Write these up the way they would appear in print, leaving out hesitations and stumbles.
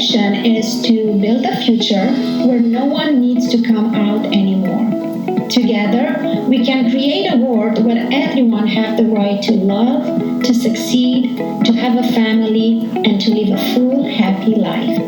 mission is to build a future where no one needs to come out anymore. Together, we can create a world where everyone has the right to love, to succeed, to have a family, and to live a full, happy life.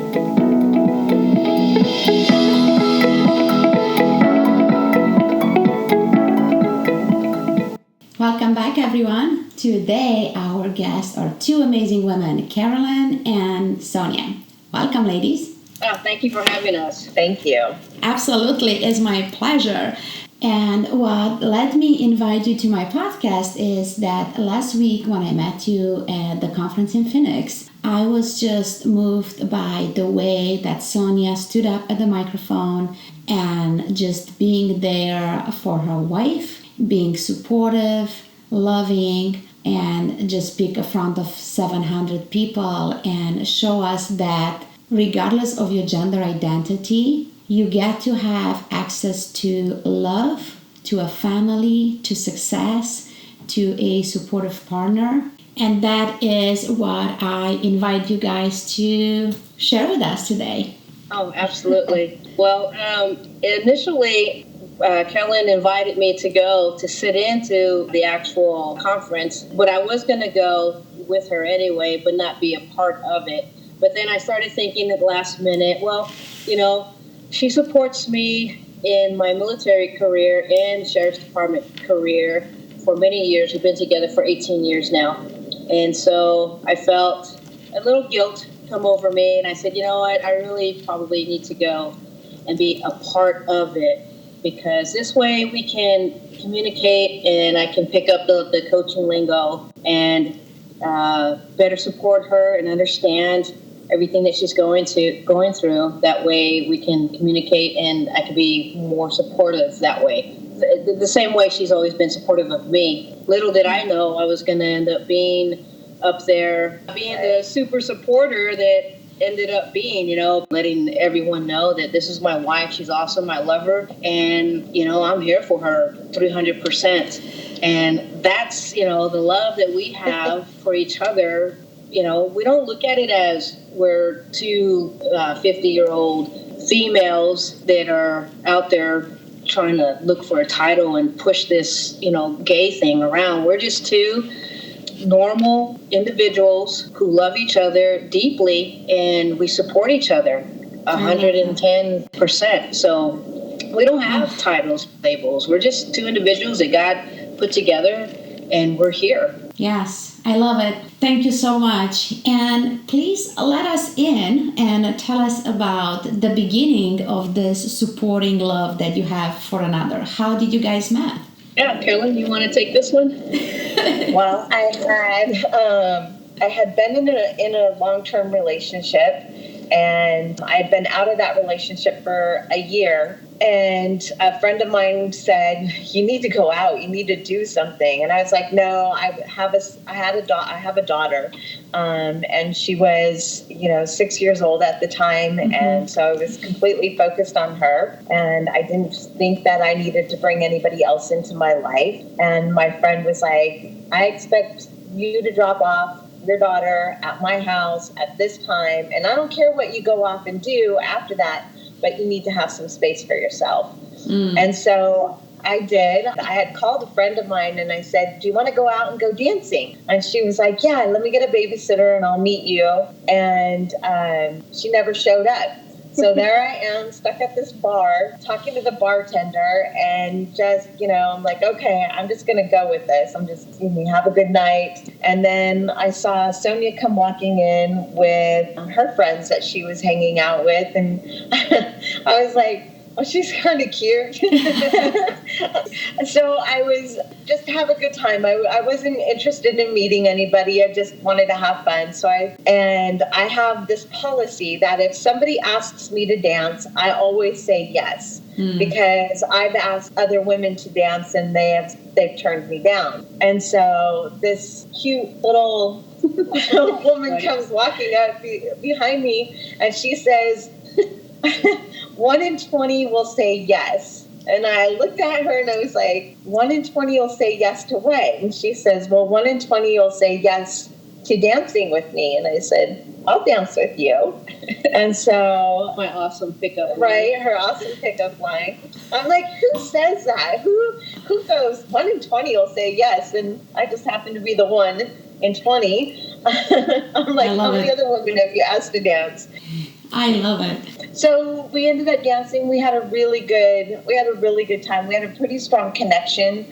Welcome back, everyone. Today, our guests are two amazing women, Carolyn and Sonia. Welcome, ladies. Oh, thank you for having us. Thank you. Absolutely, it's my pleasure. And what led me invite you to my podcast is that last week when I met you at the conference in Phoenix, I was just moved by the way that Sonia stood up at the microphone and just being there for her wife, being supportive, loving, and just speak in front of 700 people and show us that regardless of your gender identity, you get to have access to love, to a family, to success, to a supportive partner. And that is what I invite you guys to share with us today. Oh, absolutely. Well, initially, Carolyn invited me to go to sit into the actual conference, but I was going to go with her anyway, but not be a part of it. But then I started thinking at the last minute, well, she supports me in my military career and sheriff's department career for many years. We've been together for 18 years now. And so I felt a little guilt come over me. And I said, you know what, I really probably need to go and be a part of it, because this way we can communicate and I can pick up the coaching lingo and better support her and understand everything that she's going through. That way we can communicate and I can be more supportive that way. The same way she's always been supportive of me. Little did I know I was going to end up being up there, being the super supporter that ended up being, letting everyone know that this is my wife. She's awesome. I love her. And, I'm here for her 300%. And that's, the love that we have for each other. We don't look at it as we're two 50-year-old females that are out there trying to look for a title and push this, gay thing around. We're just two normal individuals who love each other deeply, and we support each other 110%. So we don't have titles, labels. We're just two individuals that God put together, and we're here. Yes, I love it. Thank you so much. And please let us in and tell us about the beginning of this supporting love that you have for another. How did you guys meet? Yeah, Carolyn, you want to take this one? Well, I had been in a long-term relationship, and I had been out of that relationship for a year. And a friend of mine said, "You need to go out. You need to do something." And I was like, "No, I have a daughter, and she was, 6 years old at the time, and so I was completely focused on her, and I didn't think that I needed to bring anybody else into my life." And my friend was like, "I expect you to drop off your daughter at my house at this time, and I don't care what you go off and do after that, but you need to have some space for yourself." And so I did. I had called a friend of mine and I said, "Do you want to go out and go dancing?" And she was like, "Yeah, let me get a babysitter and I'll meet you." And she never showed up. So there I am, stuck at this bar, talking to the bartender, and just, I'm like, okay, I'm just going to go with this. I'm just going to have a good night. And then I saw Sonia come walking in with her friends that she was hanging out with, and I was like, oh, she's kind of cute. So I was just have a good time. I wasn't interested in meeting anybody. I just wanted to have fun. So I have this policy that if somebody asks me to dance, I always say yes. Because I've asked other women to dance and they've turned me down. And so this cute little woman comes walking up behind me and she says, 1 in 20 will say yes. And I looked at her and I was like, 1 in 20 will say yes to what? And she says, well, 1 in 20 will say yes to dancing with me. And I said, I'll dance with you. And so, My awesome pickup line. right, her awesome pickup line. I'm like, who says that? Who goes 1 in 20 will say yes, and I just happen to be the 1 in 20. I'm like, how many other women have you asked to dance? I love it. So we ended up dancing. We had a really good time. We had a pretty strong connection.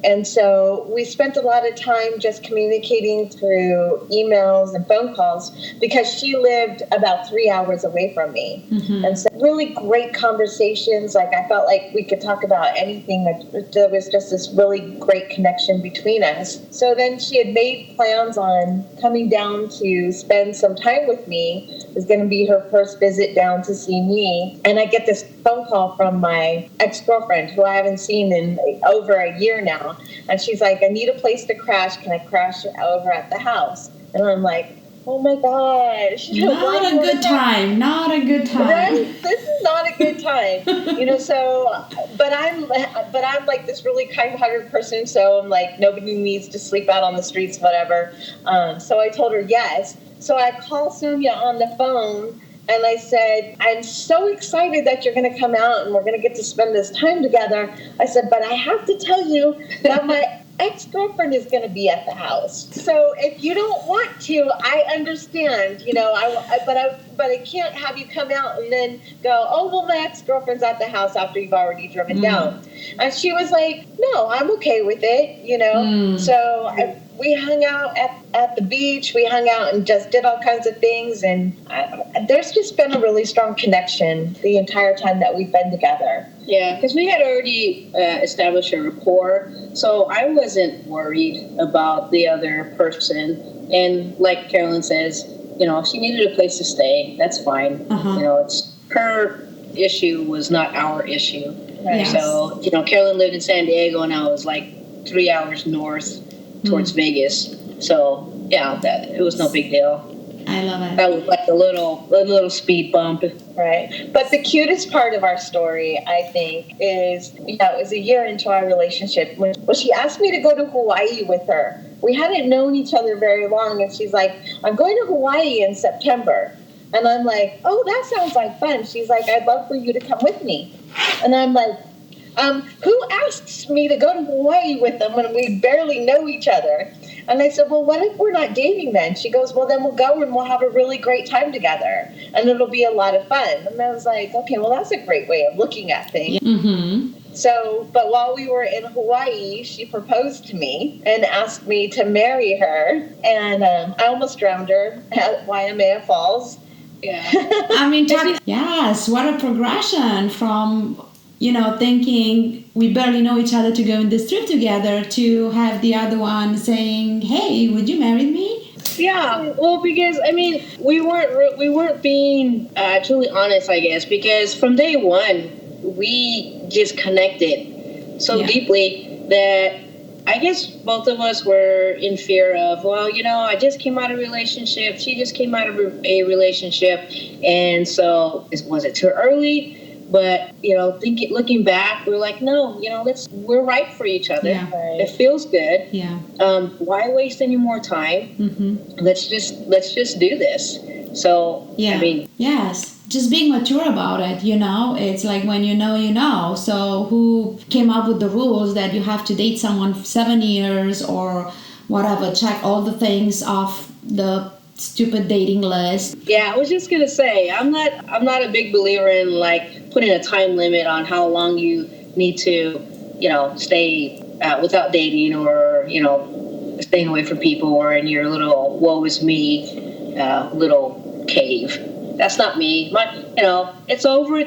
And so we spent a lot of time just communicating through emails and phone calls because she lived about 3 hours away from me. Mm-hmm. And so really great conversations. Like I felt like we could talk about anything. There was just this really great connection between us. So then she had made plans on coming down to spend some time with me. It was going to be her first visit down to see me. And I get this phone call from my ex-girlfriend who I haven't seen in over a year now. And she's like, I need a place to crash. Can I crash over at the house? And I'm like, oh my gosh. Not a good time. Not a good time. Right? This is not a good time. But I'm like this really kind-hearted person. So I'm like, nobody needs to sleep out on the streets, whatever. So I told her yes. So I called Sonia on the phone. And I said, I'm so excited that you're going to come out and we're going to get to spend this time together. I said, but I have to tell you that my ex-girlfriend is going to be at the house. So if you don't want to, I understand, but I can't have you come out and then go, oh, well, my ex-girlfriend's at the house after you've already driven down. And she was like, no, I'm okay with it, So we hung out at the beach. We hung out and just did all kinds of things. And there's just been a really strong connection the entire time that we've been together. Yeah, because we had already established a rapport. So I wasn't worried about the other person. And like Carolyn says, if she needed a place to stay, that's fine. Uh-huh. It's her issue was not our issue. Right. Yes. So, Carolyn lived in San Diego and I was like 3 hours north towards Vegas. So, yeah, it was no big deal. I love it. That was like a little speed bump. Right. But the cutest part of our story, I think, is, it was a year into our relationship when she asked me to go to Hawaii with her. We hadn't known each other very long, and she's like, I'm going to Hawaii in September. And I'm like, oh, that sounds like fun. She's like, I'd love for you to come with me. And I'm like, who asks me to go to Hawaii with them when we barely know each other? And I said, well, what if we're not dating then? She goes, well, then we'll go and we'll have a really great time together. And it'll be a lot of fun. And I was like, okay, well, that's a great way of looking at things. Mm-hmm. So, but while we were in Hawaii, she proposed to me and asked me to marry her. And I almost drowned her at Waimea Falls. Yeah. I mean, yes, what a progression from, thinking we barely know each other to go on this trip together to have the other one saying, hey, would you marry me? Yeah, well, because, we weren't being truly honest, I guess, because from day one, we just connected so deeply that I guess both of us were in fear of, well, I just came out of a relationship. She just came out of a relationship. And so was it too early? But, looking back, we're like, no, we're right for each other. Yeah. Right. It feels good. Yeah. Why waste any more time? Mm-hmm. Let's just do this. So, yeah. Yes. Just being mature about it, it's like when you know. So who came up with the rules that you have to date someone for 7 years or whatever, check all the things off the stupid dating list? Yeah, I was just gonna say, I'm not a big believer in like putting a time limit on how long you need to, stay without dating or, staying away from people or in your little woe is me little cave. That's not me. It's over.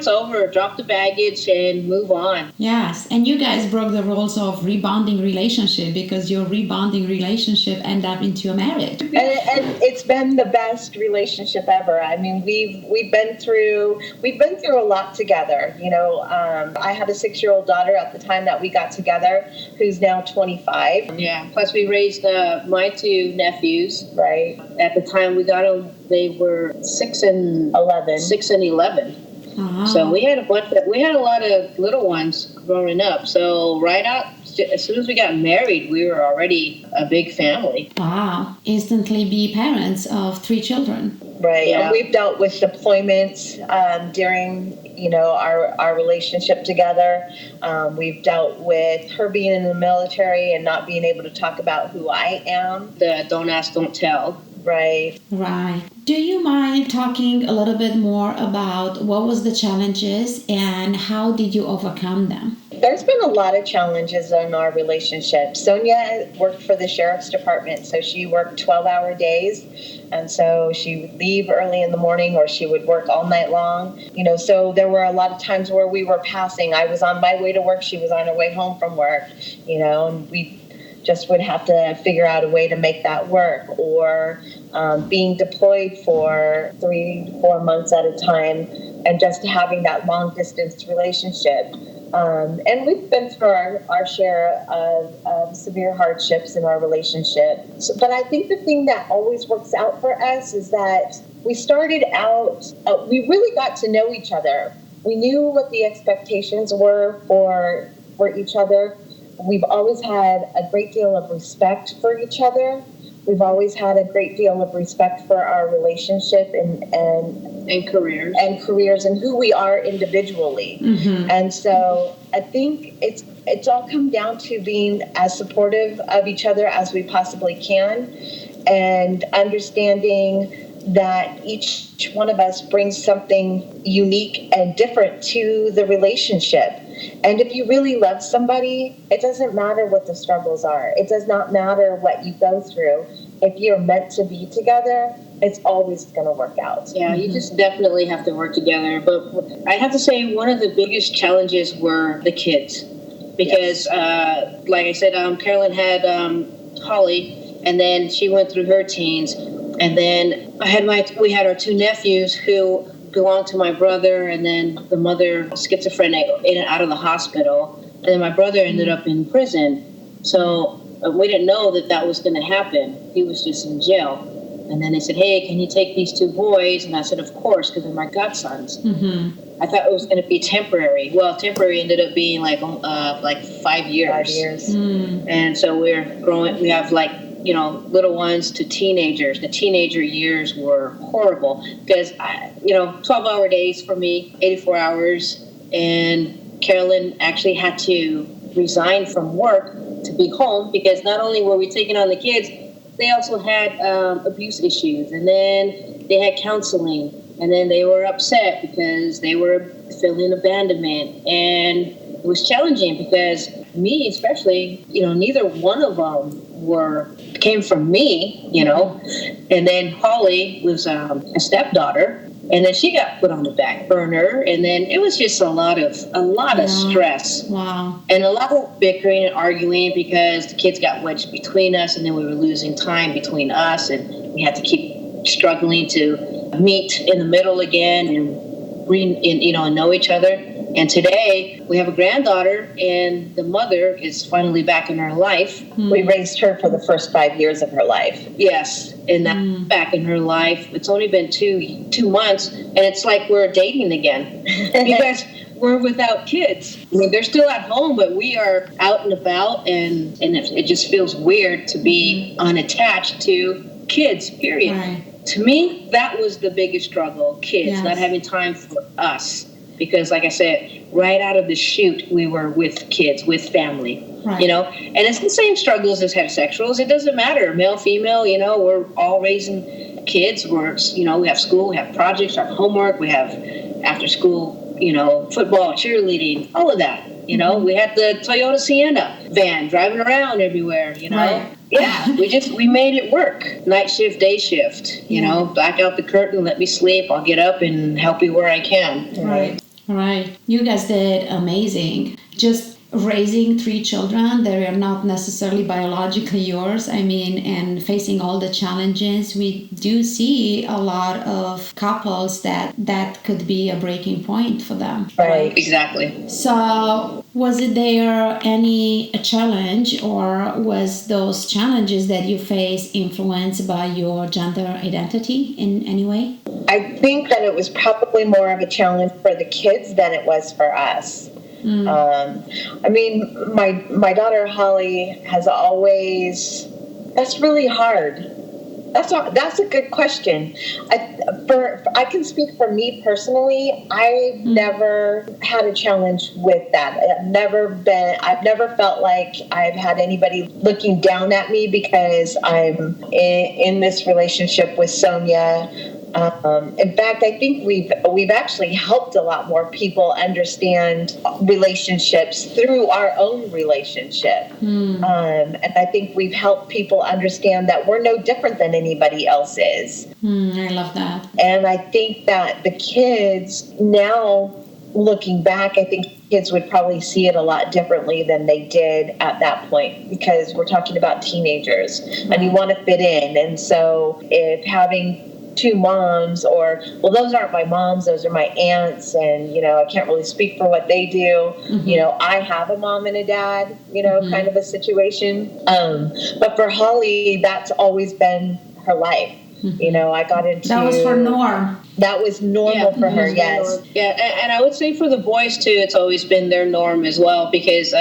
Drop the baggage and move on. Yes, and you guys broke the rules of rebonding relationship because your rebonding relationship ended up into a marriage. And it's been the best relationship ever. We've been through a lot together. I had a 6-year-old daughter at the time that we got together, who's now 25. Yeah. Plus, we raised my 2 nephews. Right. At the time we got them, they were 6 and 11. 6 and 11. Uh-huh. So we had a lot of little ones growing up. So right out, as soon as we got married, we were already a big family. Wow. Instantly be parents of 3 children. Right. Yeah. And we've dealt with deployments during, our relationship together. We've dealt with her being in the military and not being able to talk about who I am. The don't ask, don't tell. Right. Right. Do you mind talking a little bit more about what was the challenges and how did you overcome them? There's been a lot of challenges in our relationship. Sonia worked for the sheriff's department, so she worked 12-hour days. And so she would leave early in the morning or she would work all night long. So there were a lot of times where we were passing. I was on my way to work. She was on her way home from work, and we just would have to figure out a way to make that work. Or being deployed for 3 to 4 months at a time and just having that long distance relationship. And we've been through our share of severe hardships in our relationship. But I think the thing that always works out for us is that we started out, we really got to know each other. We knew what the expectations were for each other. We've always had a great deal of respect for each other. We've always had a great deal of respect for our relationship and careers and who we are individually. Mm-hmm. And so I think it's all come down to being as supportive of each other as we possibly can, and understanding that each one of us brings something unique and different to the relationship. And if you really love somebody, it doesn't matter what the struggles are. It does not matter what you go through. If you're meant to be together, it's always going to work out. Yeah, you just definitely have to work together. But I have to say one of the biggest challenges were the kids. Because, like I said, Carolyn had Holly, and then she went through her teens. And then we had our 2 nephews who belonged to my brother, and then the mother, schizophrenic, in and out of the hospital. And then my brother ended up in prison. So we didn't know that was going to happen. He was just in jail. And then they said, hey, can you take these 2 boys? And I said, of course, because they're my godsons. Mm-hmm. I thought it was going to be temporary. Well, temporary ended up being like 5 years. 5 years. Mm. And so we're growing. We have little ones to teenagers. The teenager years were horrible because, 12-hour days for me, 84 hours. And Carolyn actually had to resign from work to be home because not only were we taking on the kids, they also had abuse issues. And then they had counseling. And then they were upset because they were feeling abandonment. And it was challenging because me especially, neither one of them came from me, and then Holly was a stepdaughter, and then she got put on the back burner, and then it was just a lot of stress. Wow. And a lot of bickering and arguing because the kids got wedged between us, and then we were losing time between us, and we had to keep struggling to meet in the middle again and know each other. And today, we have a granddaughter, and the mother is finally back in her life. We raised her for the first 5 years of her life. Yes, and that's back in her life. It's only been two months, and it's like we're dating again because we're without kids. I mean, they're still at home, but we are out and about, and it just feels weird to be unattached to kids, period. Right. To me, that was the biggest struggle, kids, yes. Not having time for us. Because, like I said, right out of the chute, we were with kids, with family, right. And it's the same struggles as heterosexuals. It doesn't matter, male, female, we're all raising kids. We have school, we have projects, we have homework, we have after school, football, cheerleading, all of that. We had the Toyota Sienna van driving around everywhere, Right. Yeah, we made it work. Night shift, day shift, black out the curtain, let me sleep. I'll get up and help you where I can. Right. You guys did amazing. Just raising 3 children that are not necessarily biologically yours. I mean, and facing all the challenges, we do see a lot of couples that could be a breaking point for them. Right. Exactly. So was it there any challenge, or was those challenges that you face influenced by your gender identity in any way? I think that it was probably more of a challenge for the kids than it was for us. I mean, my daughter Holly has always. That's really hard. That's a good question. I can speak for me personally. I've never had a challenge with that. I've never felt like I've had anybody looking down at me because I'm in this relationship with Sonia. In fact, I think we've actually helped a lot more people understand relationships through our own relationship. And I think we've helped people understand that we're no different than anybody else is. I love that. And I think that the kids now, looking back, I think kids would probably see it a lot differently than they did at that point, because we're talking about teenagers and you want to fit in. And so if having two moms, or those aren't my moms, those are my aunts, and I can't really speak for what they do. I have a mom and a dad, kind of a situation. But for Holly, that's always been her life. I got into that was her norm. That was normal for her. Yes. Yeah, and I would say for the boys too, it's always been their norm as well, because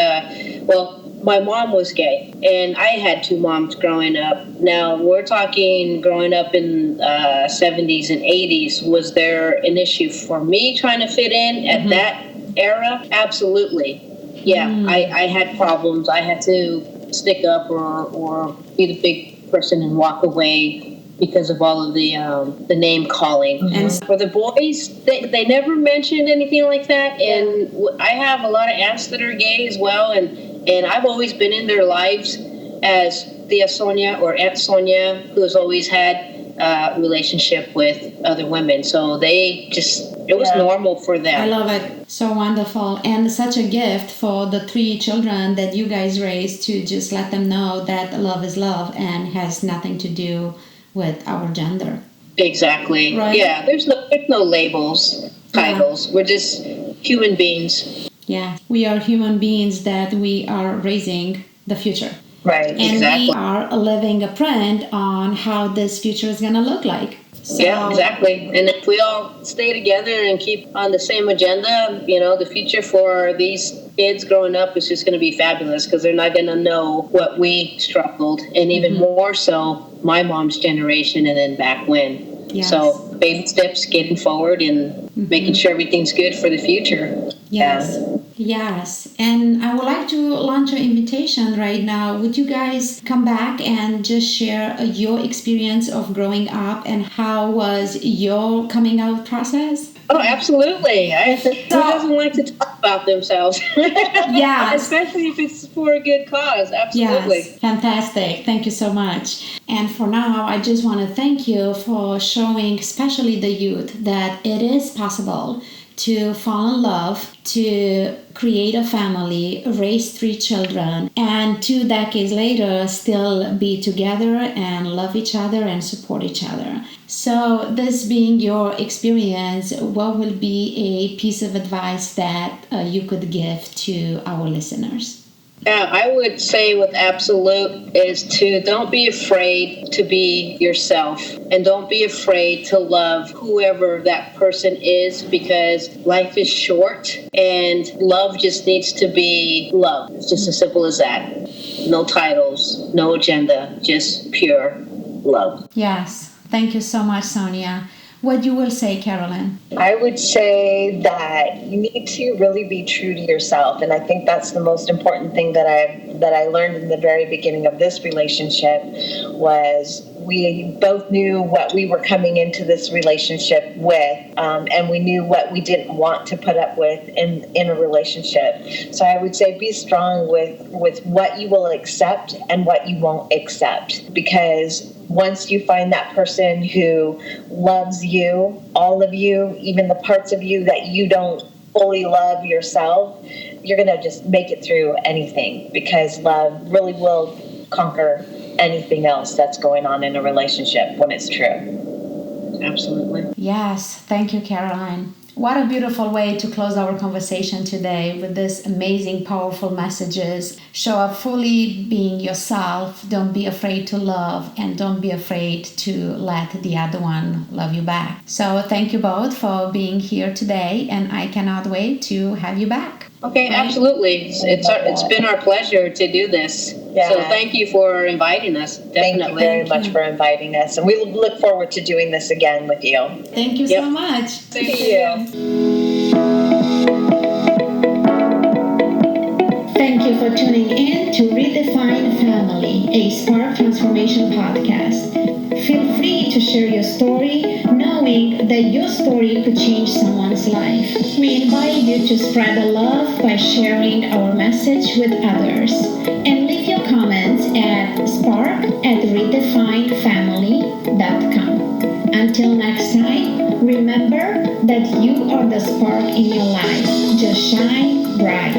my mom was gay, and I had two moms growing up. Now, we're talking growing up in 70s and 80s. Was there an issue for me trying to fit in at that era? Absolutely. Yeah, I had problems. I had to stick up or be the big person and walk away because of all of the name calling. And for the boys, they never mentioned anything like that. And I have a lot of aunts that are gay as well, and I've always been in their lives as Tia Sonia or Aunt Sonia, who has always had a relationship with other women. So it was normal for them. I love it. So wonderful. And such a gift for the 3 children that you guys raised, to just let them know that love is love and has nothing to do with our gender. Exactly. Right? Yeah, there's no labels, titles. Yeah. We're just human beings. Yeah, we are human beings that we are raising the future. Right, and exactly. We are living a print on how this future is going to look like. So, yeah, exactly. And if we all stay together and keep on the same agenda, the future for these kids growing up is just going to be fabulous, because they're not going to know what we struggled, and even more so my mom's generation and then back when. Yes. So baby steps, getting forward and making sure everything's good for the future. Yes. Yes. And I would like to launch an invitation right now. Would you guys come back and just share your experience of growing up, and how was your coming out process? Oh, absolutely. Who doesn't like to talk about themselves? Yeah. Especially if it's for a good cause. Absolutely. Yes. Fantastic. Thank you so much. And for now, I just want to thank you for showing, especially the youth, that it is possible to fall in love, to create a family, raise 3 children, and 2 decades later still be together and love each other and support each other. So this being your experience, what will be a piece of advice that you could give to our listeners? Yeah, I would say with absolute is to don't be afraid to be yourself, and don't be afraid to love whoever that person is, because life is short and love just needs to be love. It's just as simple as that. No titles, no agenda, just pure love. Yes. Thank you so much, Sonia. What you will say, Carolyn? I would say that you need to really be true to yourself, and I think that's the most important thing that I learned in the very beginning of this relationship. Was we both knew what we were coming into this relationship with, and we knew what we didn't want to put up with in a relationship. So I would say be strong with what you will accept and what you won't accept, because once you find that person who loves you, all of you, even the parts of you that you don't fully love yourself, you're going to just make it through anything, because love really will conquer anything else that's going on in a relationship when it's true. Absolutely. Yes. Thank you, Caroline. What a beautiful way to close our conversation today with this amazing, powerful messages. Show up fully being yourself. Don't be afraid to love, and don't be afraid to let the other one love you back. So thank you both for being here today, and I cannot wait to have you back. Okay, Right? absolutely. It's been our pleasure to do this. Yeah. So thank you for inviting us. Thank you Definitely. very much for inviting us. And we look forward to doing this again with you. Thank you Yep. so much. Thank you. Thank you for tuning in to Redefine Family, a Spark Transformation podcast. Feel free to share your story, knowing that your story could change someone's life. We invite you to spread the love by sharing our message with others. And leave your comments at spark@redefinefamily.com. Until next time, remember that you are the spark in your life. Just shine bright.